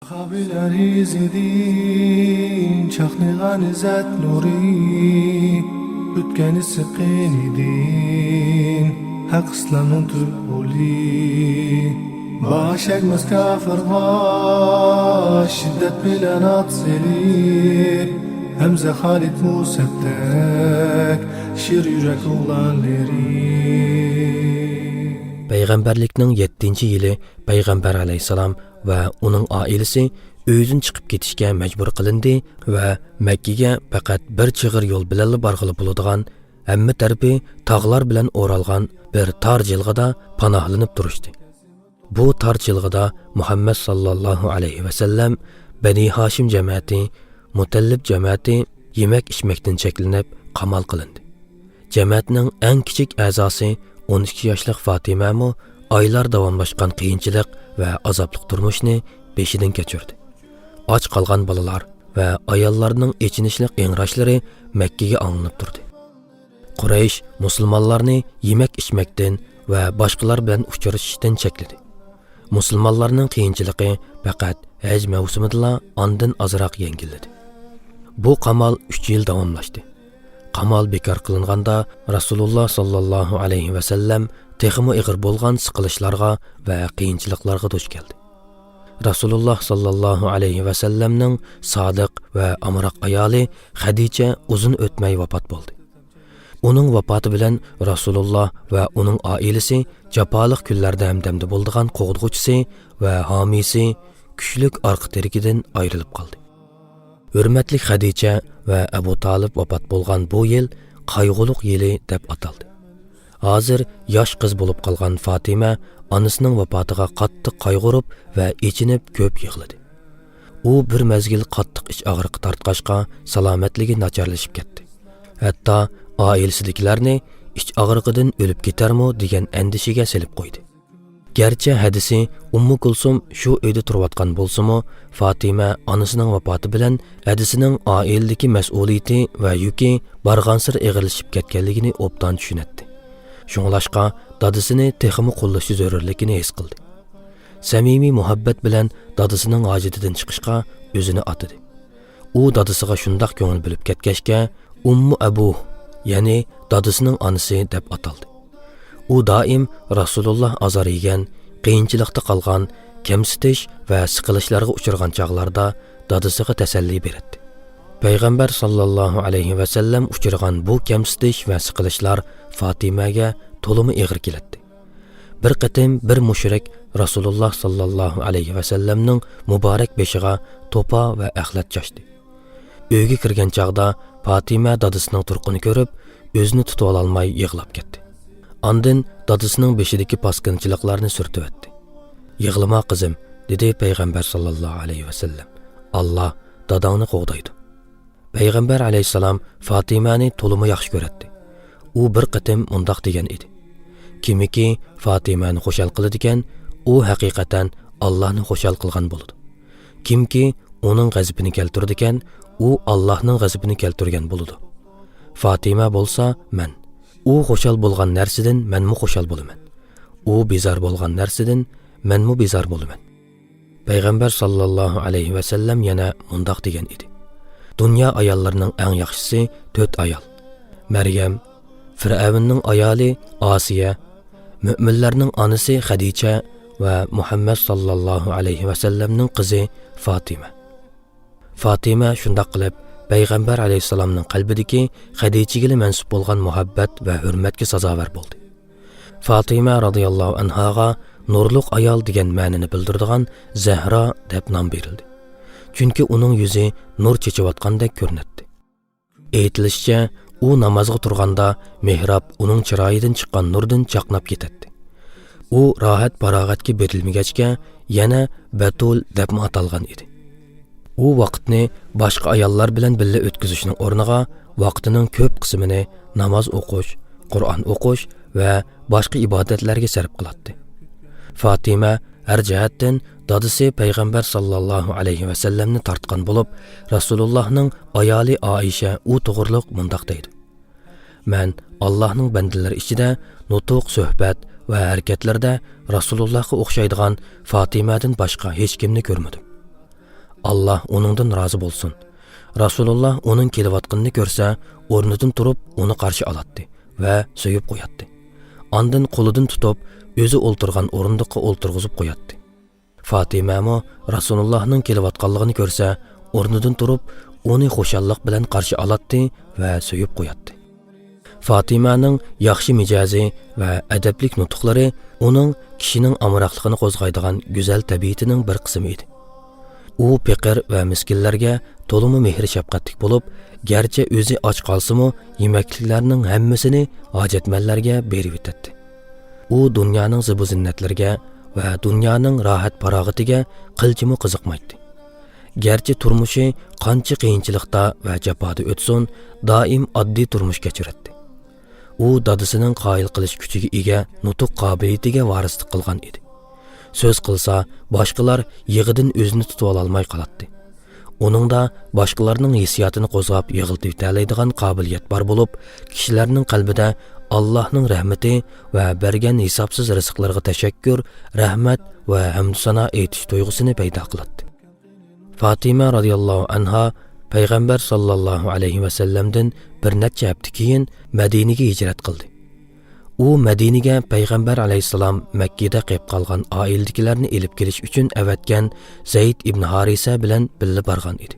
Kabiler izledin, çaknigan izzet nuri, ütkeni sıkın idin, hak İslam'ın tübuli. Baş ekmez kafirga, şiddet bilen atseli, Hemze Halid Musab'dek, şir yürek oğlanları. Peygamberlikning 7-ci yili Peygamber aleyhisselam ve onun ailesi uydan chiqib ketishga majbur qilindi ve Mekke'ge faqat bir chig'ir yo'l bilan borg'ili bo'ladigan, hamma tarafi tog'lar bilan o'ralgan bir tor jilg'ida panohlanib turishdi. Bu tor jilg'ida Muhammad sallallohu alayhi ve sellem Bani Hashim jamiyati, Mutallib jamiyati yemek ichmakdan cheklanib qamal qilindi. Jamiyatning eng kichik a'zosi 12 yoshli Fatima mu aylar davomlashgan qiyinchilik va azobli turmushni beshidan kechirdi. Och qolgan bolalar va ayollarning echinishli ingrashlari Makkaga anglanib turdi. Quraysh musulmonlarni yemek ichmakdan va boshqalar bilan uchrashishdan chekladi. Musulmonlarning qiyinchiligi faqat haj mavsumida ondan ozroq yengilladi. Bu qamal 3 yil davomlashdi. Qamal bekor qilinganda Rasululloh sallallohu alayhi va sallam texmo ig'ir bo'lgan siqilishlarga va qiyinchiliklarga duch keldi. Rasululloh sallallohu alayhi va sallamning sodiq va amroq ayoli Xadicha uzun o'tmay vafot bo'ldi. Uning vafoti bilan Rasululloh va uning oilasi jafoliq kunlarda hamdamda bo'lgan qo'g'dg'uchisi va homiysi kuchlik orqa terikidan ayrilib qoldi. Hurmatli Xadicha va Abu Talib vafot bo'lgan bu yil qayg'uliq yili deb ataldi. Hozir yosh qiz bo'lib qolgan Fatima onasining vafotiga qattiq qayg'urib va echinib ko'p yig'ladi. U bir mezgil qattiq ich og'riqi tortqachqa salomatligi nacharlashib ketdi. Hatto oilasidagilarni ich og'riqidan o'lib ketarmi degan andishiga selib qo'ydi. Gerçi hadisi Ummu Kulsum shu uyda turayotgan bo'lsa-mu, Fatima onasining vafoti bilan hadisining oiladagi mas'uliyati va yuki barg'ansir eg'irlashib ketganligini obdan tushunatdi. Shunglashqa dadasini texmi qo'llashi zarurligini his qildi. Samimiy muhabbat bilan dadasining hojatidan chiqishga o'zini atadi. U dadasiga shundoq ko'ngil bilib ketgachga Ummu Abu, ya'ni dadasining onasi deb ataldi. U doim Rasululloh azor yegan, qiyinchilikda qolgan, kamsitish va siqilishlarga uchragan chog'larda dadasiga tasalli berdi. Payg'ambar sallallohu alayhi va sallam uchragan bu kamsitish va siqilishlar Fatimaga to'limi ig'ir keldi. Bir qatim bir mushrik Rasululloh sallallohu alayhi va sallamning muborak beshiga to'pa va axlat chashdi. Uyga kirgan chog'da Fatima dadasining turqini ko'rib, o'zini tuta olmay yig'lab ketdi. Andın dadısının beşideki pasqınçılıqlarını sürtüp etdi. Yığılma qızım, dedi Peygamber sallallahu aleyhi ve sellem. Allah dadağını qoğdaydı. Peygamber aleyhisselam Fatima'ni tolumu yaxşı göretdi. U bir qitim mundaq degan edi. Kimiki Fatima'ni xoşal qiladigan, u haqiqatan Allah'ni xoşal qilgan bo'ladi. Kimki onun g'azibini keltirdigan, u Allah'ning g'azibini keltirgan bo'ladi. Fatima bo'lsa men. U xoşal bo'lgan narsadan menmi xoşal bo'laman. U bezar bo'lgan narsadan menmi bezar bo'laman. Payg'ambar sallallohu alayhi va sallam yana mundaq degan edi. Dunyo ayollarining eng yaxshisi 4 ayol. Maryam, Fir'avnning ayoli Asiya, mu'minlarning onasi Xadicha va Muhammad sallallohu alayhi va sallamning qizi Fatima. Fatima shundaq qilib Peygamber aleyhisselamның qalbidagi Xadichaga mansub bo'lgan muhabbat va hurmatga sazovor bo'ldi. Fatima radhiyallohu anhaga nurluq ayol degan ma'noni bildiradigan Zahra deb nom berildi. Chunki uning yuzi nur chechayotgandek ko'rinadi. Aytilishicha, u namozga turganda mehrab uning chiroyidan chiqqan nurdan chaqnab ketadi. U rohat farog'atga berilmagachga yana Batul deb atalgan edi. U vaqtni boshqa ayollar bilan birga o'tkazishning o'rniga vaqtining ko'p qismini namoz o'qish, Qur'on o'qish va boshqa ibodatlarga sarf qiladi. Fatima har jihatdan dadasi Payg'ambar sallallohu alayhi va sallamni tortgan bo'lib, Rasulullohning ayoli Aisha u to'g'riliq mundaq deydi. Men Allohning bandalari ichida nutuq suhbat va harakatlarda Rasulullohga o'xshaydigan Fatimadan boshqa hech kimni ko'rmadim. Allah onundan razı bolsun. Rasulullah onun kelyapatqanını görsə, o'rnidan turib onu qarşı alatdı və söyüb qoyatdı. Andın qo'lidan tutub, o'zi o'ltirgan o'rindiqqa o'ltirg'izib qo'yatdi. Fatimamo Rasulullohning kelyapatganligini ko'rsa, o'rnidan turib, uni xo'shallik bilan qarshi alatdi va söyüb qo'yatdi. Fatimaning yaxshi mijozi va adablik nutqlari uning kishining amroqligini qo'zg'aydigan go'zal tabiatining bir qismi edi. U peqir va miskinlarga to'limi mehr-shafqatlik bo'lib, garchi o'zi och qolsa-mu, yemakliklarning hammasini hojatmanlarga berib o'tadi. U dunyoning zibu-zinnatlariga va dunyoning rohat farog'atiga qilchimi qiziqmaydi. Garchi turmushi qancha qiyinchilikda va jafoda o'tsin, doim oddiy turmush kechiradi. U dadisining qoyil qilish kuchiga ega nutuq qobiliyatiga varislik qilgan edi. Söz qilsa, boshqalar yig'idan o'zini tutib ololmay qoladi. Uningda boshqalarning hissiyotini qo'zg'ab yig'iltib o'tadigan qobiliyat bor bo'lib, kishilarning qalbida Allohning rahmati va bergan hisobsiz rizqlarga tashakkur, rahmat va hamd sano aytish tuyg'usini paydo qiladi. Fatima radhiyallohu anha Payg'ambar sallallohu alayhi va sallamdan bir necha hafta keyin Madinaga hijrat qildi. U Madinaga Payg'ambar alayhisalom Makkada qolib qolgan oiladagilarni elib kelish uchun avatgan Zayd ibn Harisa bilan birga borgan edi.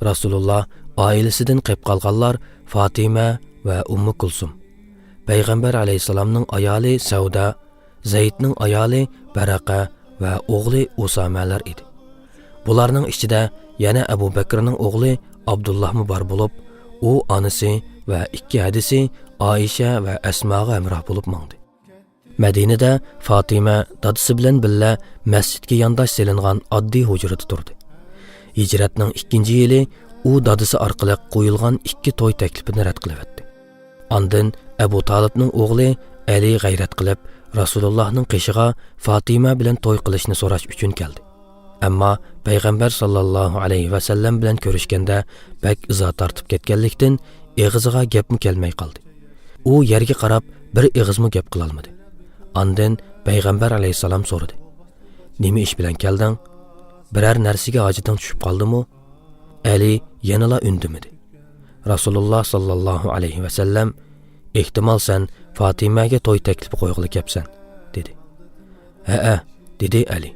Rasululloh oilasidan qolib qolganlar Fatima va Ummu Kulsum, Payg'ambar alayhisalomning ayoli Sauda, Zaydning ayoli Baraqa va o'g'li Usamalar edi. Bularning ichida yana Abu Bakrning o'g'li Abdullohmi bor bo'lib, u onasi va ikki hadisi Aisha va Asmaga hamroh bo'lib mangdi. Madinada Fatima dadisi bilan birga masjidga yondosh selingan oddiy hujrada turdi. Hijratning 2-yili u dadisi orqali qo'yilgan 2 to'y taklifini rad qilibdi. Ondan Abu Talibning o'g'li Ali g'ayrat qilib, Rasulullohning qishig'a Fatima bilan to'y qilishni so'rash uchun keldi. Ammo Payg'ambar sallallohu alayhi va sallam bilan ko'rishganda bak izo tortib ketganlikdan eg'iziga gapmi kelmay qoldi. U yerga qarab bir eg'izmi gap qila olmadi. Ondan Payg'ambar alayhisalom so'radi: "Nima ish bilan kelding? Biror narsaga hojiting tushib qoldimi?" Ali yanala undimadi. Rasululloh sallallohu alayhi va sallam: "Ehtimol sen Fatimaga to'y taklifi qo'yg'ili kepsan", dedi. "Ha", dedi Ali.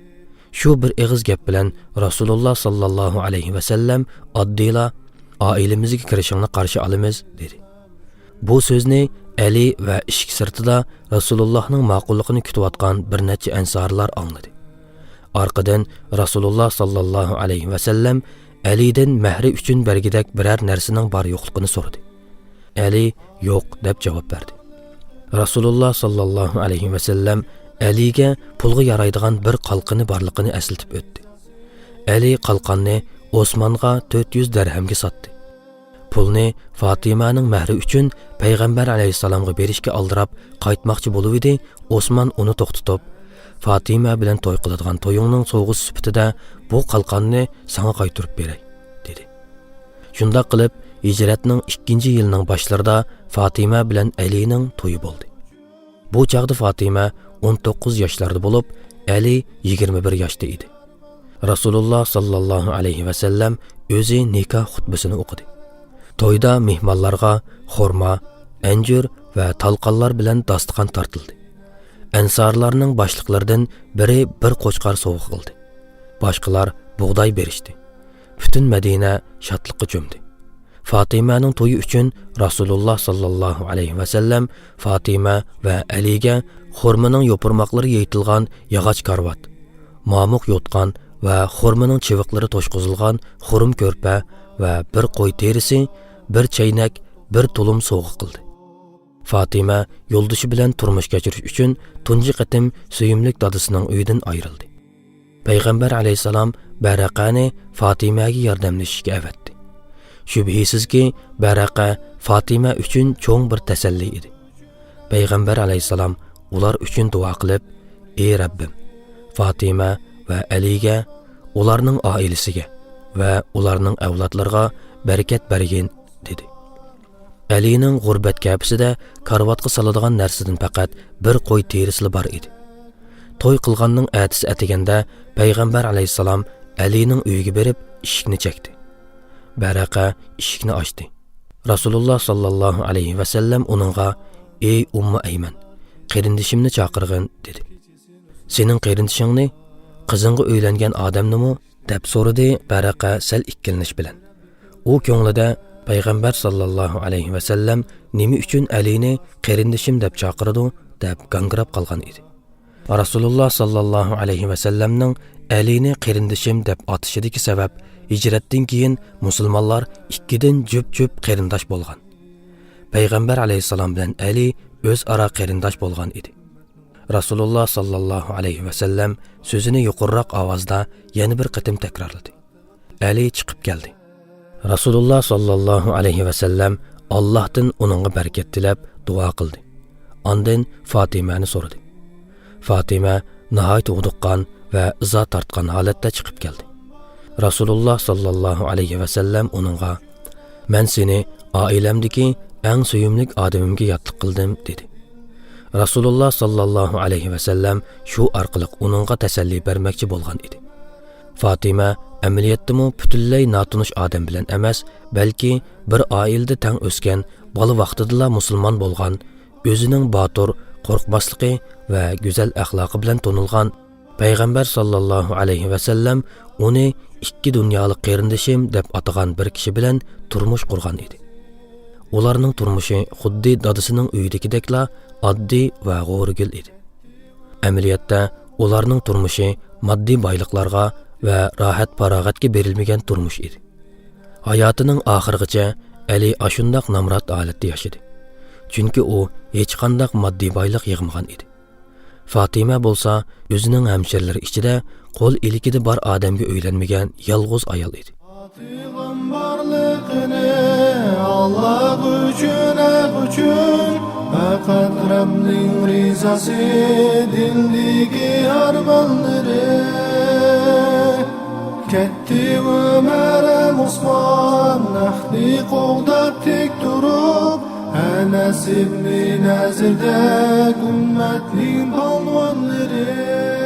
Shu bir eg'iz gap bilan Rasululloh sallallohu alayhi va sallam oddiyla oilamizga kirishingni qarshi olamiz, dedi. Bu so'zni Ali va eshik sirtida Rasulullohning ma'qulligini kutayotgan bir necha ansorlar angladi. Orqadan Rasululloh sallallohu alayhi va sallam Alidan mahri uchun bergidak biror narsaning bor yo'qligini so'radi. Ali yo'q deb javob berdi. Rasululloh sallallohu alayhi va sallam Aliga pulga yaraydigan bir qalqini borligini eslatib o'tdi. Ali qalqanni Osmonga 400 dirhamga sotdi. Pulni Fatimaning mahri uchun Payg'ambar alayhisalomga berishga aldirab qaytmoqchi bo'lib edi. Osmon uni to'xtatib, Fatima bilan to'y qiladigan to'yingning so'g'is sifatida bu qalqanni sana qaytarib beray, dedi. Shunda qilib, hijratning 2-yilining boshlarida Fatima bilan Alining to'yi bo'ldi. Bu chaqda Fatima 19 yoshlarda bo'lib, Ali 21 yoshda edi. Rasululloh sallallohu alayhi va sallam o'zi nikoh xutbasini o'qidi. To'yda mehmonlarga xurmo, anjur va talqonlar bilan dasturxon tortildi. Ansorlarning boshliqlaridan biri bir qo'chqor sovg'a qildi. Boshqalar bug'doy berishdi. Butun Madina shodlikqa cho'mdi. Fatimaning to'yi uchun Rasululloh sallallohu alayhi va sallam Fatima va Aliga xurmaning yo'pirmoqlari yeyitilgan yog'och karvat, mamuq yotgan va xurmaning chiviqlari to'shqizilgan xurum ko'rpa va bir qo'y terisi, bir chaynak, bir tulum sovg'a qildi. Fatima yo'ldoshi bilan turmush kechirish uchun tunji qatim suyimlik dadisining uyidan ayrildi. Payg'ambar alayhisalom Baraqani Fatimaga yordamlashishga avatdi. Shubhisizki, Baraqa Fatima uchun cho'ng bir tasalli edi. Payg'ambar alayhisalom ular uchun duo qilib: "Ey Rabbim, Fatima va Aliga, ularning oilasiga va ularning avlodlariga barakat bergin", dedi. Alining g'urbat kapsida karvatga soladigan narsadan faqat bir qo'y terisi bor edi. To'y qilganning atisi atiganda Payg'ambar alayhisalom Alining uyiga berib eshikni chekdi. Baraqa eshikni ochdi. Rasululloh sallallohu alayhi va sallam uningga: "Ey Ummu Ayman, qarindishimni chaqirgin" dedi. "Sening qarindishingni, qizingga uylangan odamnimi?" deb so'radi Baraqa sal ikkilanish bilan. U ko'nglida payg'ambar sallallohu alayhi va sallam nima uchun Alini qarindishim deb chaqirdi deb gangrab qolgan edi. Rasululloh sallallohu alayhi va sallamning Alini qarindishim deb atishidagi sabab hijratdan keyin musulmonlar ikkidan jup-jup qarindosh bo'lgan. Payg'ambar alayhisalom bilan Ali o'zaro qarindosh bo'lgan edi. Rasululloh sallallohu alayhi va sallam so'zini yuqoriroq ovozda yana bir qatim takrorladi. Ali chiqib keldi. Rasululloh sallallohu alayhi va sallam Allohdan uningga barakat tilab duo qildi. Ondan Fatimani so'radi. Fatima nihoyat uduqqan va izo tortgan holatda chiqib keldi. Rasululloh sallallohu alayhi va sallam uningga: "Men seni oilamdagi eng suyumli odamimga yotliq qildim" dedi. Rasululloh sallallohu alayhi va sallam shu orqali uningga tasalli bermoqchi bo'lgan edi. Fatima amaliyotdami butunlay notunish odam bilan emas, balki bir oilada tang o'sgan, bola vaqtida musulmon bo'lgan, o'zining botur, qo'rqmasligi va go'zal axloqi bilan tonilgan payg'ambar sallallohu alayhi va sallam uni ikki dunyolik qarindishim deb atagan bir kishi bilan turmush qurgan edi. Ularning turmushi xuddi dadasining uyidagidekla oddiy va g'o'rgul edi. Amaliyotda ularning turmushi moddiy boyliqlarga va rohat farog'atga berilmagan turmush edi. Hayotining oxirigacha Ali ashundoq namrat holatda yashadi. Chunki u hech qanday moddiy boylik yig'magan edi. Fatima bo'lsa, o'zining hamshirlari ichida qo'l ilikida bor odamga uylanmagan yolg'iz ayol edi. Allah uchun faqat Rabbning rizasi dildagi armonlari ketdi Umarim Usmon nahli qo'g'dab tek turib Anas ibn Nazirda ummatning polvonlari